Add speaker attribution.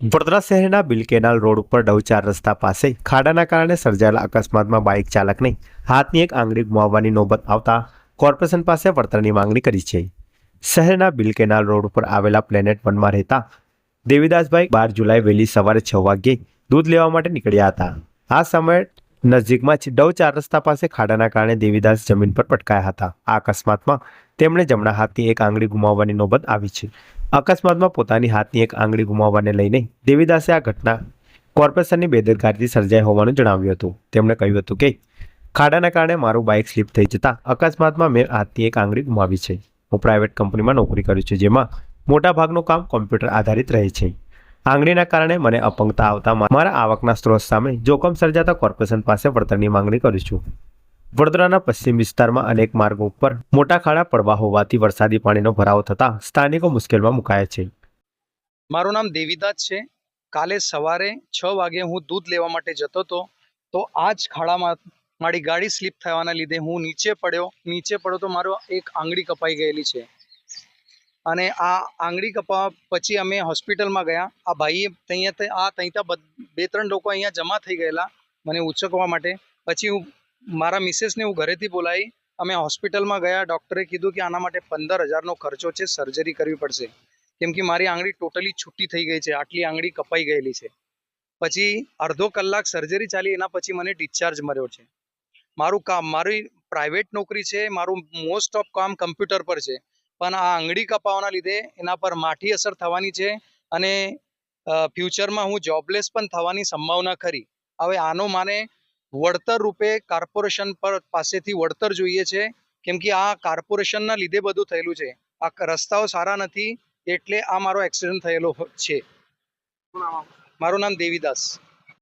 Speaker 1: વડોદરા શહેરના bill canal road ઉપર ડવચાર રસ્તા પાસે ખાડાના કારણે સર્જાયેલા અકસ્માતમાં બાઇક ચાલકને હાથની એક આંગળી ગુમાવવાની નોબત આવતા કોર્પોરેશન પાસે વળતરની માંગણી કરી છે। શહેરના બિલ કેનાલ રોડ ઉપર આવેલા પ્લેનેટ વનમાં રહેતા દેવીદાસભાઈ 12 જુલાઈ વહેલી સવારે 6 વાગ્યે દૂધ લેવા માટે નીકળ્યા હતા। આ સમયે નજીકમાં જ ડવચાર રસ્તા પાસે ખાડાના કારણે દેવીદાસ જમીન પર પટકાયા હતા। આ અકસ્માતમાં તેમણે જમણા હાથની એક આંગળી ગુમાવવાની નોબત આવી છે। અકસ્માતમાં પોતાની હાથની એક આંગળી ગુમાવવાને લઈને દેવીદાસે આ ઘટના કોર્પોરેશનની બેદરકારીથી સર્જાઈ હોવાનું જણાવ્યું હતું। તેમણે કહ્યું હતું કે ખાડાના કારણે મારું બાઇક સ્લીપ થઈ જતા અકસ્માતમાં મેં હાથની એક આંગળી ગુમાવી છે। હું પ્રાઇવેટ કંપનીમાં નોકરી કરું છું, જેમાં મોટાભાગનું કામ કોમ્પ્યુટર આધારિત રહે છે। આંગળીના કારણે મને અપંગતા આવતા મારા આવકના સ્ત્રોત સામે જોખમ સર્જાતા કોર્પોરેશન પાસે વળતરની માંગણી કરું છું। વડોદરાના પશ્ચિમ વિસ્તારમાં અનેક માર્ગો ઉપર મોટા ખાડા પડવા હોવાથી વરસાદી પાણીનો ભરાવો થતા સ્થાનિકો મુશ્કેલમાં મુકાયા છે।
Speaker 2: મારું નામ દેવીદાસ છે। કાલે સવારે 6 વાગે હું દૂધ લેવા માટે જતો હતો, તો આ જ ખાડામાં મારી ગાડી સ્લીપ થવાના લીધે હું નીચે પડ્યો તો મારો એક આંગળી કપાઈ ગયેલી છે। અને આ આંગળી કપાવા પછી અમે હોસ્પિટલમાં ગયા। આ ભાઈએ ત્યાં 2-3 લોકો અહીંયા જમા થઈ ગયેલા મને ઉચકવા માટે। પછી મારા મિસેસને હું ઘરેથી બોલાવી, અમે હોસ્પિટલમાં ગયા। ડૉક્ટરે કીધું કે આના માટે 15,000નો ખર્ચો છે, સર્જરી કરવી પડશે, કેમ કે મારી આંગળી ટોટલી છૂટી થઈ ગઈ છે, આટલી આંગળી કપાઈ ગયેલી છે। પછી અડધો કલાક સર્જરી ચાલી, એના પછી મને ડિસ્ચાર્જ મળ્યો છે। મારી પ્રાઇવેટ નોકરી છે, મારું મોસ્ટ ઓફ કામ કમ્પ્યુટર પર છે, પણ આ આંગળી કપાવાના લીધે એના પર માઠી અસર થવાની છે અને ફ્યુચરમાં હું જોબલેસ પણ થવાની સંભાવના ખરી। હવે આનો મને વળતર રૂપે કોર્પોરેશન પાસેથી વળતર જોઈએ છે, કેમ કે આ કોર્પોરેશનના લીધે બધું થયેલું છે। આ રસ્તાઓ સારા નથી, એટલે આ મારો એક્સિડન્ટ થયેલો છે। મારું નામ દેવીદાસ।